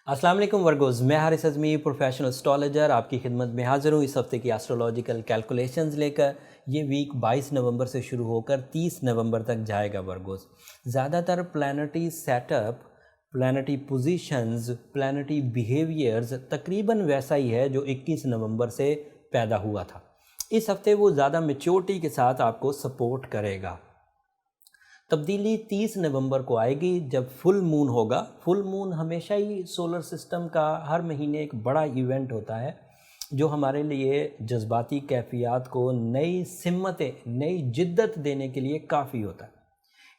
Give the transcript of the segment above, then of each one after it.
अस्सलाम वालेकुम वर्गोज़, मैं हारिस अज़मी प्रोफेशनल एस्ट्रोलॉजर आपकी खिदमत में हाज़िर हूँ इस हफ़्ते की एस्ट्रोलॉजिकल कैलकुलेशंस लेकर। ये वीक 22 नवंबर से शुरू होकर 30 नवंबर तक जाएगा वर्गोज़। ज़्यादातर planetary setup, planetary positions, planetary behaviours तकरीबन वैसा ही है जो 21 नवंबर से पैदा हुआ था। इस हफ़्ते वो ज़्यादा मैच्योरिटी के साथ आपको सपोर्ट करेगा। तब्दीली 30 नवंबर को आएगी जब फुल मून होगा। फुल मून हमेशा ही सोलर सिस्टम का हर महीने एक बड़ा इवेंट होता है जो हमारे लिए जज्बाती कैफियत को नई सिमतें, नई जिद्दत देने के लिए काफ़ी होता है।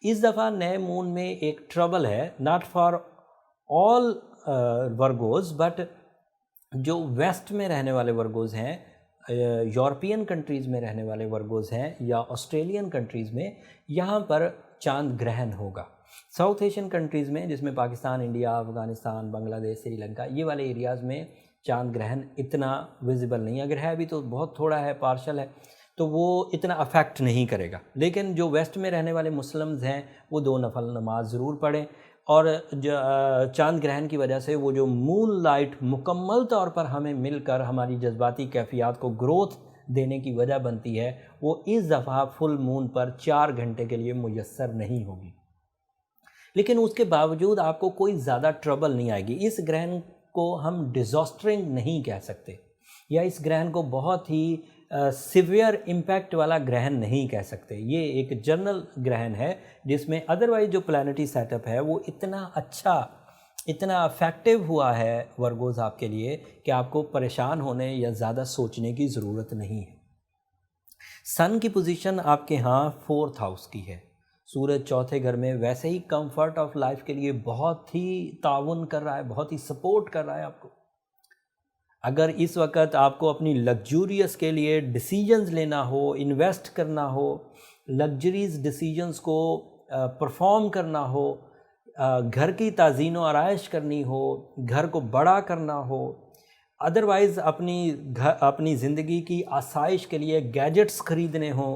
इस दफ़ा नए मून में एक ट्रबल है, नॉट फॉर ऑल वर्गोज़, बट जो वेस्ट में रहने वाले वर्गोज़ हैं, यूरोपियन कंट्रीज़ में रहने वाले वर्गोज़ हैं या ऑस्ट्रेलियन कंट्रीज़ में, यहाँ पर चांद ग्रहण होगा। साउथ एशियन कंट्रीज़ में, जिसमें पाकिस्तान, इंडिया, अफ़गानिस्तान, बांग्लादेश, श्रीलंका, ये वाले एरियाज़ में चांद ग्रहण इतना विजिबल नहीं है। अगर है भी तो बहुत थोड़ा है, पार्शल है, तो वो इतना अफेक्ट नहीं करेगा। लेकिन जो वेस्ट में रहने वाले मुस्लिम्स हैं वो 2 नफल नमाज ज़रूर पढ़ें। और चांद ग्रहण की वजह से वो जो मून लाइट मुकम्मल तौर पर हमें मिलकर हमारी जज्बाती कैफियत को ग्रोथ देने की वजह बनती है, वो इस दफ़ा फुल मून पर 4 घंटे के लिए मुयस्सर नहीं होगी। लेकिन उसके बावजूद आपको कोई ज़्यादा ट्रबल नहीं आएगी। इस ग्रहण को हम डिज़ास्टरिंग नहीं कह सकते, या इस ग्रहण को बहुत ही सिवियर इम्पैक्ट वाला ग्रहण नहीं कह सकते। ये एक जनरल ग्रहण है जिसमें अदरवाइज जो प्लैनेटरी सेटअप है वो इतना अच्छा, इतना अफेक्टिव हुआ है वर्गोज़ आपके लिए कि आपको परेशान होने या ज़्यादा सोचने की ज़रूरत नहीं है। सन की पोजीशन आपके यहाँ 4th हाउस की है। सूरज चौथे घर में, वैसे ही कंफर्ट ऑफ लाइफ के लिए बहुत ही ताउन कर रहा है, बहुत ही सपोर्ट कर रहा है आपको। अगर इस वक्त आपको अपनी लग्जूरियस के लिए डिसीजंस लेना हो, इन्वेस्ट करना हो, लग्जरीज डिसीजंस को परफॉर्म करना हो, घर की ताज़ीन व आराइश करनी हो, घर को बड़ा करना हो, अदरवाइज़ अपनी ज़िंदगी की आसाइश के लिए गैजेट्स ख़रीदने हो,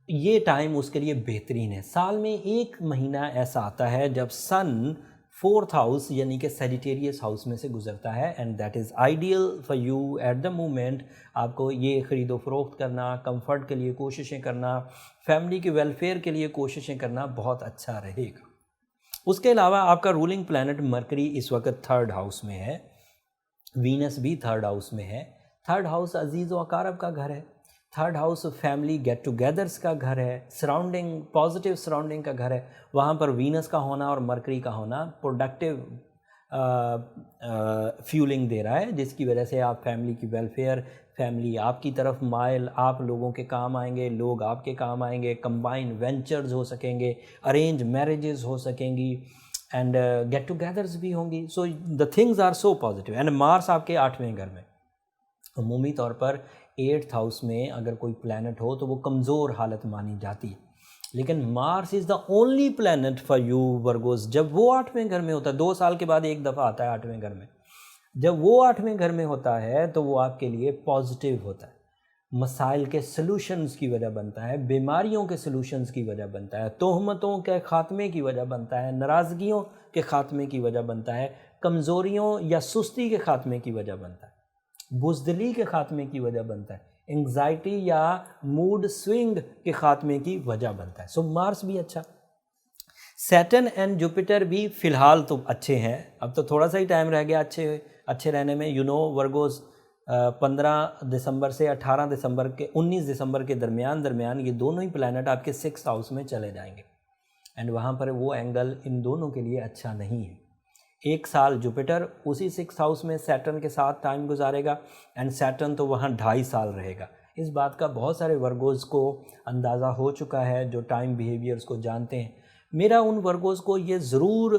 ये टाइम उसके लिए बेहतरीन है। साल में एक महीना ऐसा आता है जब सन 4th हाउस यानी कि सेजिटेरियस हाउस में से गुजरता है, and that is ideal for you eight the moment. आपको ये ख़रीदो फरोख्त करना, कंफर्ट के लिए कोशिशें करना, फैमिली के वेलफेयर के लिए कोशिशें करना बहुत अच्छा रहेगा। उसके अलावा आपका रूलिंग प्लैनेट मरकरी इस वक्त 3rd हाउस में है, वीनस भी 3rd हाउस में है। 3rd हाउस अजीज़ व अकारब का घर है। 3rd house family get togethers का घर है, सराउंडिंग, पॉजिटिव सराउंडिंग का घर है। वहाँ पर वीनस का होना और मरकरी का होना प्रोडक्टिव फ्यूलिंग दे रहा है, जिसकी वजह से आप फैमिली की वेलफेयर, फैमिली आपकी तरफ माइल, आप लोगों के काम आएंगे, लोग आपके काम आएंगे, कंबाइन वेंचर्स हो सकेंगे, अरेंज मैरिजेस हो सकेंगी, एंड गेट टुगेदर्स भी होंगी। So the things are so positive. And Mars आपके 8वें घर में, अमूमी तौर पर 8th हाउस में अगर कोई प्लैनेट हो तो वो कमज़ोर हालत मानी जाती है, लेकिन Mars is the only planet for you Virgos. जब वो 8वें घर में होता है, 2 साल के बाद एक दफ़ा आता है 8वें घर में, जब वो 8वें घर में होता है तो वो आपके लिए पॉजिटिव होता है, मसाइल के सलूशंस की वजह बनता है, बीमारियों के सलूशंस की वजह बनता है, तोहमतों के ख़ात्मे की वजह बनता है, नाराज़गियों के ख़ात्मे की वजह बनता है, कमज़ोरियों या सुस्ती के ख़ात्मे की वजह बनता है, बुज़दिली के ख़ात्मे की वजह बनता है, एंग्जाइटी या मूड स्विंग के ख़ात्मे की वजह बनता है। सो मार्स भी अच्छा, सैटर्न एंड जुपिटर भी फ़िलहाल तो अच्छे हैं। अब तो थोड़ा सा ही टाइम रह गया अच्छे रहने में। वर्गोज़ 15 दिसंबर से 18 दिसंबर के 19 दिसंबर के दरमियान ये दोनों ही प्लैनेट आपके 6th हाउस में चले जाएंगे, एंड वहाँ पर वो एंगल इन दोनों के लिए अच्छा नहीं है। एक साल जुपिटर उसी 6th हाउस में सैटर्न के साथ टाइम गुजारेगा, एंड सैटर्न तो वहाँ 2.5 साल रहेगा। इस बात का बहुत सारे वर्गोज़ को अंदाज़ा हो चुका है जो टाइम बिहेवियर्स को जानते हैं। मेरा उन वर्गोज़ को ये ज़रूर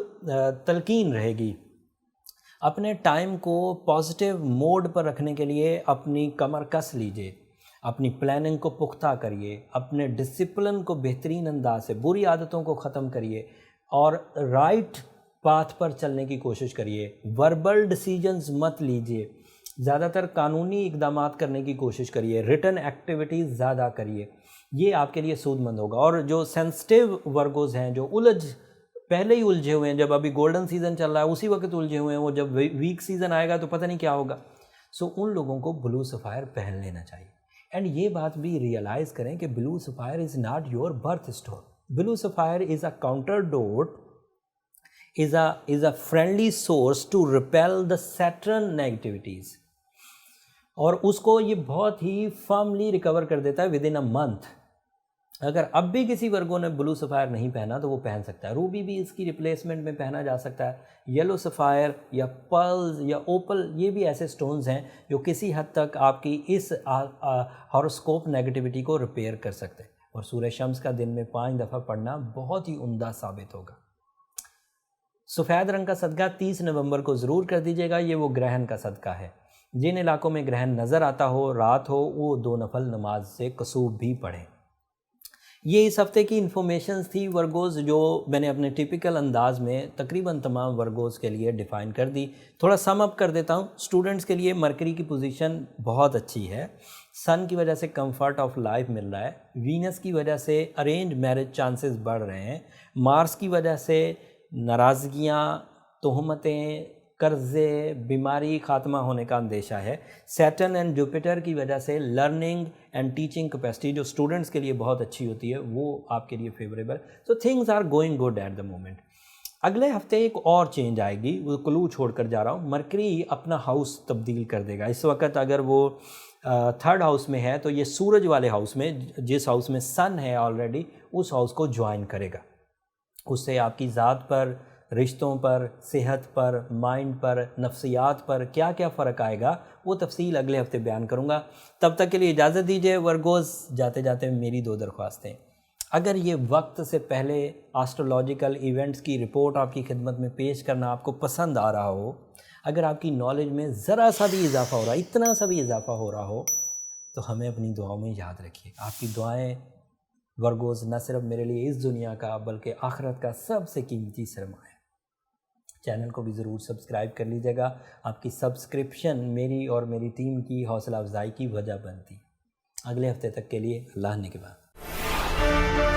तलकीन रहेगी, अपने टाइम को पॉजिटिव मोड पर रखने के लिए अपनी कमर कस लीजिए, अपनी प्लानिंग को पुख्ता करिए, अपने डिसिप्लिन को बेहतरीन अंदाज से, बुरी आदतों को ख़त्म करिए और राइट पाथ पर चलने की कोशिश करिए। वर्बल डिसीजंस मत लीजिए, ज़्यादातर कानूनी इक़दामात करने की कोशिश करिए, रिटन एक्टिविटीज़ ज़्यादा करिए, ये आपके लिए सूदमंद होगा। और जो सेंसिटिव वर्गोज़ हैं, जो उलझ पहले ही उलझे हुए हैं, जब अभी गोल्डन सीज़न चल रहा है उसी वक्त उलझे हुए हैं वो, जब वीक सीज़न आएगा तो पता नहीं क्या होगा। सो उन लोगों को ब्लू सफ़ायर पहन लेना चाहिए। एंड ये बात भी रियलाइज़ करें कि blue sapphire is not your birth stone. Blue sapphire is a counter dot, is a friendly source to repel the Saturn negativities, और उसको ये बहुत ही फर्मली रिकवर कर देता है विद इन अ मंथ। अगर अब भी किसी वर्गो ने ब्लू सफ़ायर नहीं पहना तो वो पहन सकता है। रूबी भी इसकी रिप्लेसमेंट में पहना जा सकता है। येलो सफ़ायर या पर्ल्स या ओपल, ये भी ऐसे स्टोन्स हैं जो किसी हद तक आपकी इस हॉरोस्कोप नेगेटिविटी को रिपेयर कर सकते हैं। और सूरह शम्स का दिन में 5 दफ़ा पढ़ना बहुत ही उम्दा साबित होगा। सफ़ेद रंग का सदका 30 नवंबर को ज़रूर कर दीजिएगा। ये वो ग्रहण का सदका है। जिन इलाकों में ग्रहण नज़र आता हो, रात हो, वो 2 नफल नमाज से कसूब भी पढ़ें। ये इस हफ़्ते की इन्फॉर्मेशंस थी वर्गोज़, जो मैंने अपने टिपिकल अंदाज में तकरीबन तमाम वर्गोज़ के लिए डिफ़ाइन कर दी। थोड़ा सम अप कर देता हूँ। स्टूडेंट्स के लिए मरकरी की पोजीशन बहुत अच्छी है। सन की वजह से कंफर्ट ऑफ लाइफ मिल रहा है। वीनस की वजह से अरेंज मैरिज चांसेस बढ़ रहे हैं। मार्स की वजह से नाराज़गियाँ, तोहमतें, कर्ज़े, बीमारी ख़ात्मा होने का अंदेशा है। सैटर्न एंड जुपिटर की वजह से लर्निंग एंड टीचिंग कैपेसिटी जो स्टूडेंट्स के लिए बहुत अच्छी होती है वो आपके लिए favourable. So things are going good at the moment. अगले हफ्ते एक और चेंज आएगी, वो क्लू छोड़कर जा रहा हूँ। मरकरी अपना हाउस तब्दील कर देगा। इस वक्त अगर वो 3rd हाउस में है तो ये सूरज वाले हाउस में, जिस हाउस में सन है ऑलरेडी, उस हाउस को ज्वाइन करेगा। उससे आपकी ज़ात पर, रिश्तों पर, सेहत पर, माइंड पर, नफ्सियात पर क्या क्या फ़र्क आएगा वो तफसील अगले हफ्ते बयान करूँगा। तब तक के लिए इजाज़त दीजिए वर्गोज़। जाते जाते मेरी 2 दरख्वास्तें। अगर ये वक्त से पहले एस्ट्रोलॉजिकल इवेंट्स की रिपोर्ट आपकी खिदमत में पेश करना आपको पसंद आ रहा हो, अगर आपकी नॉलेज में ज़रा सा भी इजाफ़ा हो रहा है, इतना सा भी इजाफ़ा हो रहा हो, तो हमें अपनी दुआओं में याद रखिए। आपकी दुआएं वर्गोज़ न सिर्फ मेरे लिए इस दुनिया का बल्कि आखिरत का सबसे कीमती सरमाया है। चैनल को भी ज़रूर सब्सक्राइब कर लीजिएगा। आपकी सब्सक्रिप्शन मेरी और मेरी टीम की हौसला अफजाई की वजह बनती। अगले हफ्ते तक के लिए अल्लाह ने के बाद।